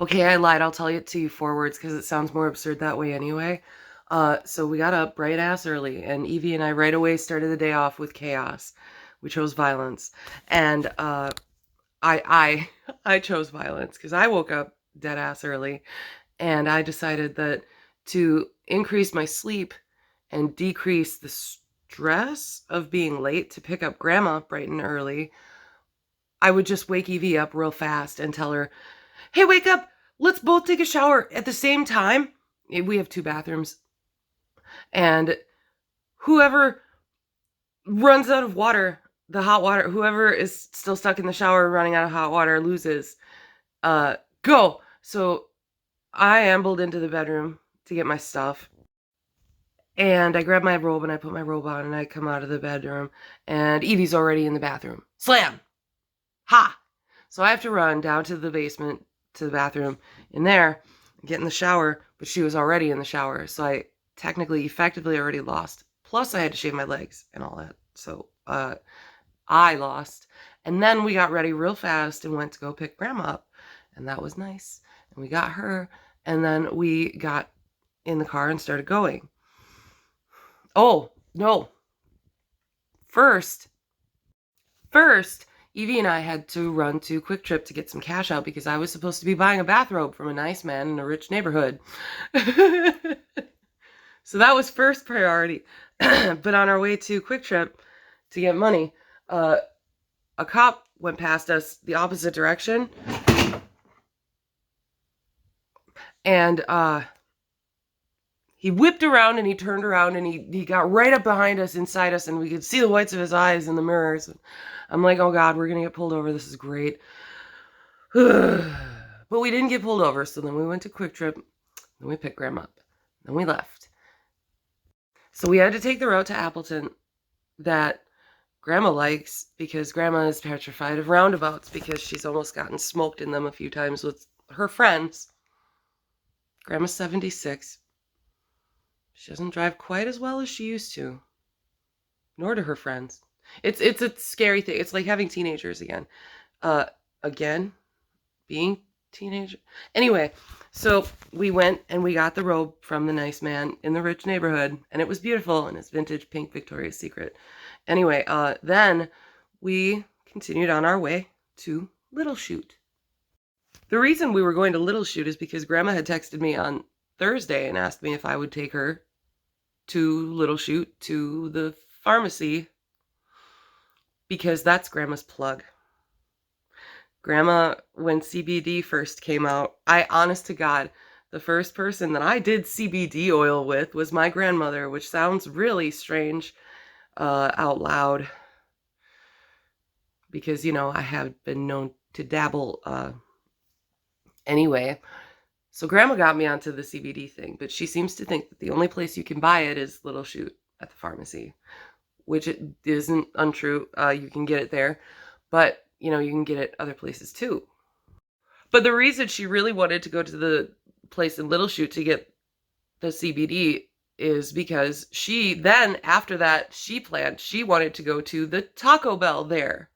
Okay, I lied. I'll tell it to you forwards because it sounds more absurd that way anyway. So we got up bright ass early, and Evie and I right away started the day off with chaos. We chose violence, and I I chose violence because I woke up dead ass early, and I decided that to increase my sleep and decrease the stress of being late to pick up Grandma bright and early, I would just wake Evie up real fast and tell her, "Hey, wake up! Let's both take a shower at the same time." We have two bathrooms, and whoever runs out of water, the hot water, whoever is still stuck in the shower running out of hot water loses. Go! So I ambled into the bedroom to get my stuff, and I grab my robe and I put my robe on and I come out of the bedroom, and Evie's already in the bathroom. Slam! Ha! So I have to run down to the basement, to the bathroom in there, get in the shower, but she was already in the shower. So I technically, effectively already lost. Plus I had to shave my legs and all that. So I lost. And then we got ready real fast and went to go pick Grandma up. And that was nice. And we got her. And then we got in the car and started going. Oh, no. First, Evie and I had to run to Quick Trip to get some cash out because I was supposed to be buying a bathrobe from a nice man in a rich neighborhood. So that was first priority. But on our way to Quick Trip to get money, a cop went past us the opposite direction. And he whipped around and he turned around and he got right up behind us, inside us, and we could see the whites of his eyes in the mirrors. I'm like, oh God, we're going to get pulled over. This is great. But we didn't get pulled over. So then we went to Quick Trip. Then we picked Grandma up. Then we left. So we had to take the route to Appleton that Grandma likes because Grandma is petrified of roundabouts because she's almost gotten smoked in them a few times with her friends. Grandma's 76. She doesn't drive quite as well as she used to, nor do her friends. It's a scary thing. It's like having teenagers again. Again, being teenager. Anyway, so we went and we got the robe from the nice man in the rich neighborhood, and it was beautiful, and it's vintage pink Victoria's Secret. Anyway, then we continued on our way to Little Chute. The reason we were going to Little Chute is because Grandma had texted me on Thursday and asked me if I would take her to Little Chute to the pharmacy because that's Grandma's plug. Grandma, when CBD first came out, honest to God, the first person that I did CBD oil with was my grandmother, which sounds really strange out loud because, you know, I have been known to dabble anyway. So Grandma got me onto the CBD thing, but she seems to think that the only place you can buy it is Little Chute at the pharmacy, which it isn't untrue. You can get it there, but you know, you can get it other places too. But the reason she really wanted to go to the place in Little Chute to get the CBD is because she then, after that, she wanted to go to the Taco Bell there.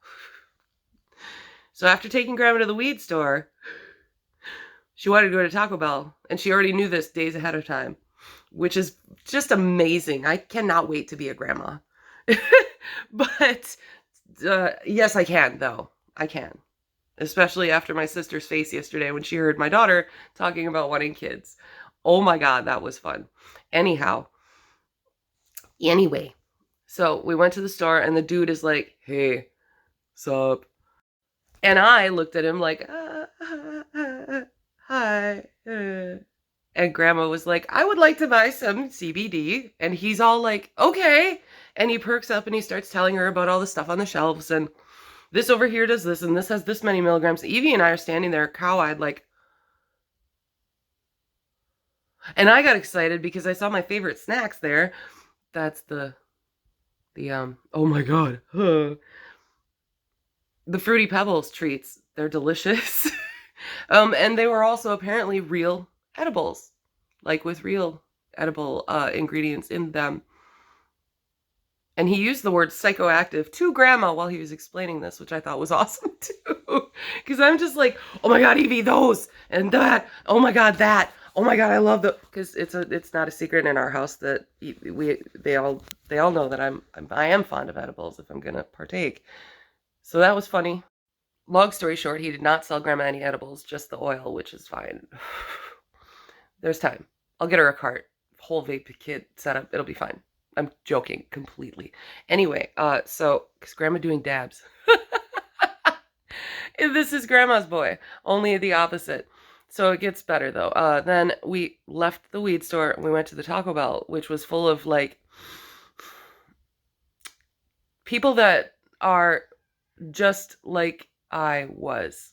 So after taking Grandma to the weed store, she wanted to go to Taco Bell, and she already knew this days ahead of time, which is just amazing. I cannot wait to be a grandma. But yes, I can, though. I can. Especially after my sister's face yesterday when she heard my daughter talking about wanting kids. Oh my God, that was fun. Anyway, so we went to the store, and the dude is like, "Hey, sup?" And I looked at him like, hi. And Grandma was like, "I would like to buy some CBD." And he's all like, "Okay." And he perks up and he starts telling her about all the stuff on the shelves. And this over here does this, and this has this many milligrams. Evie and I are standing there cow-eyed like, and I got excited because I saw my favorite snacks there. That's the oh my God. The Fruity Pebbles treats. They're delicious. And they were also apparently real edibles, like with real edible ingredients in them. And he used the word psychoactive to Grandma while he was explaining this, which I thought was awesome too. Because I'm just like, oh my God, Evie, those and that. Oh my God, that. Oh my God, I love the. Because it's not a secret in our house that they all know that I am fond of edibles if I'm gonna partake. So that was funny. Long story short, he did not sell Grandma any edibles, just the oil, which is fine. There's time. I'll get her a cart, whole vape kit setup. It'll be fine. I'm joking completely. Anyway, so, because Grandma doing dabs. This is Grandma's boy, only the opposite. So it gets better though. Then we left the weed store and we went to the Taco Bell, which was full of like people that are just like I was.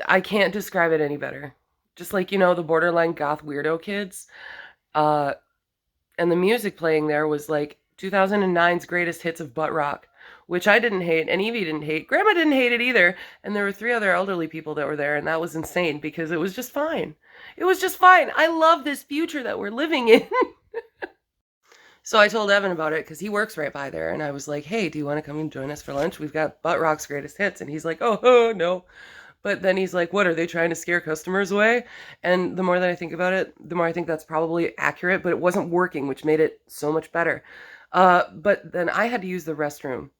I can't describe it any better. Just like, you know, the borderline goth weirdo kids. And the music playing there was like 2009's greatest hits of butt rock, which I didn't hate and Evie didn't hate. Grandma didn't hate it either. And there were 3 other elderly people that were there, and that was insane because it was just fine. It was just fine. I love this future that we're living in. So I told Evan about it because he works right by there, and I was like, hey, do you want to come and join us for lunch? We've got Butt Rock's greatest hits. And he's like, oh no. But then he's like, what, are they trying to scare customers away? And the more that I think about it, the more I think that's probably accurate, but it wasn't working, which made it so much better. But then I had to use the restroom.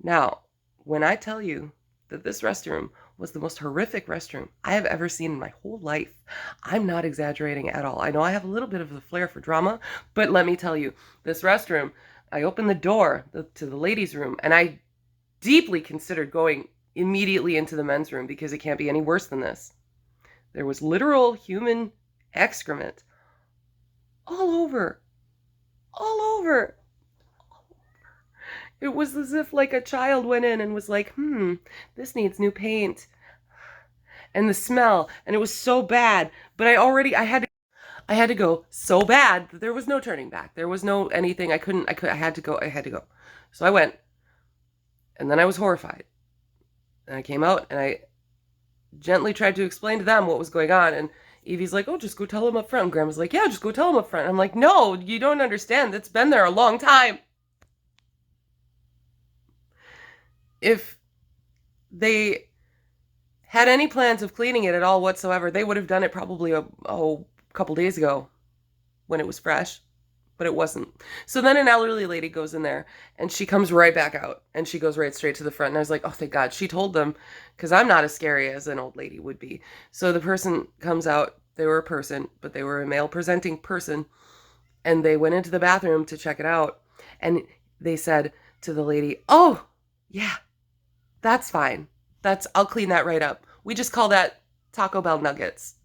Now, when I tell you that this restroom was the most horrific restroom I have ever seen in my whole life, I'm not exaggerating at all. I know I have a little bit of the flair for drama, but let me tell you, this restroom, I opened the door to the ladies' room, and I deeply considered going immediately into the men's room because it can't be any worse than this. There was literal human excrement all over. It was as if like a child went in and was like, this needs new paint. And the smell, and it was so bad, but I had to go so bad that there was no turning back. There was no anything. I had to go. So I went. And then I was horrified. And I came out and I gently tried to explain to them what was going on. And Evie's like, oh, just go tell him up front. And Grandma's like, yeah, just go tell him up front. I'm like, no, you don't understand. It's been there a long time. If they had any plans of cleaning it at all whatsoever, they would have done it probably a couple days ago when it was fresh. But it wasn't. So then an elderly lady goes in there and she comes right back out and she goes right straight to the front. And I was like, oh, thank God. She told them, because I'm not as scary as an old lady would be. So the person comes out. They were a person, but they were a male presenting person. And they went into the bathroom to check it out. And they said to the lady, oh, yeah, that's fine. I'll clean that right up. We just call that Taco Bell nuggets.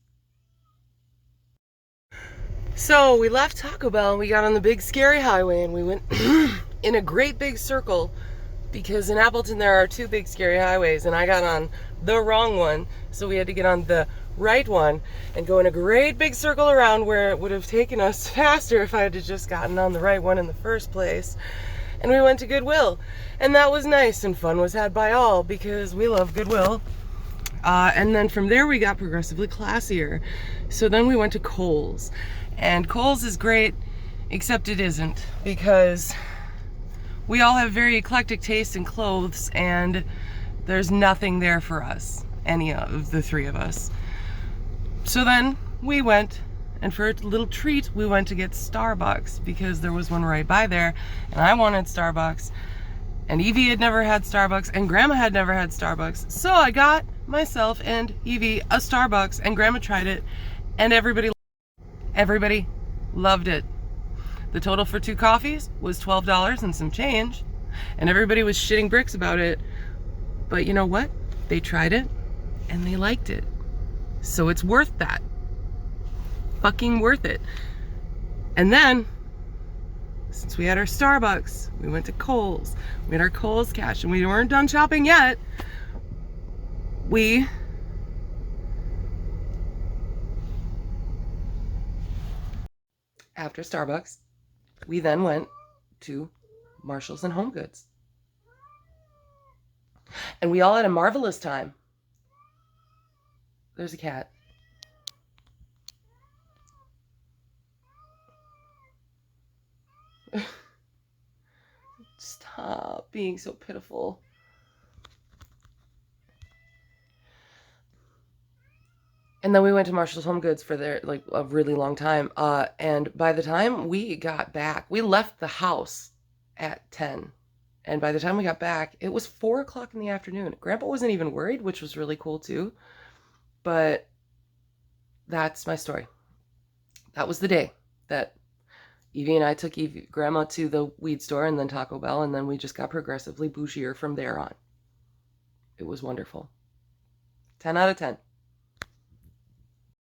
So we left Taco Bell and we got on the big scary highway and we went in a great big circle because in Appleton there are 2 big scary highways and I got on the wrong one. So we had to get on the right one and go in a great big circle around where it would have taken us faster if I had just gotten on the right one in the first place. And we went to Goodwill and that was nice and fun was had by all because we love Goodwill. And then from there we got progressively classier. So then we went to Kohl's. And Kohl's is great, except it isn't, because we all have very eclectic tastes in clothes, and there's nothing there for us, any of the 3 of us. So then we went, and for a little treat, we went to get Starbucks, because there was one right by there, and I wanted Starbucks, and Evie had never had Starbucks, and Grandma had never had Starbucks. So I got myself and Evie a Starbucks, and Grandma tried it, and everybody loved it. The total for 2 coffees was $12 and some change, and everybody was shitting bricks about it. But you know what? They tried it, and they liked it. So it's worth that. Fucking worth it. And then, since we had our Starbucks, we went to Kohl's. We had our Kohl's cash, and we weren't done shopping yet. After Starbucks, we then went to Marshalls and Home Goods. And we all had a marvelous time. There's a cat. Stop being so pitiful. And then we went to Marshall's Home Goods for their like a really long time. And by the time we got back, we left the house at 10. And by the time we got back, it was 4 o'clock in the afternoon. Grandpa wasn't even worried, which was really cool too. But that's my story. That was the day that Evie and I took Grandma to the weed store and then Taco Bell, and then we just got progressively bougier from there on. It was wonderful. 10 out of 10.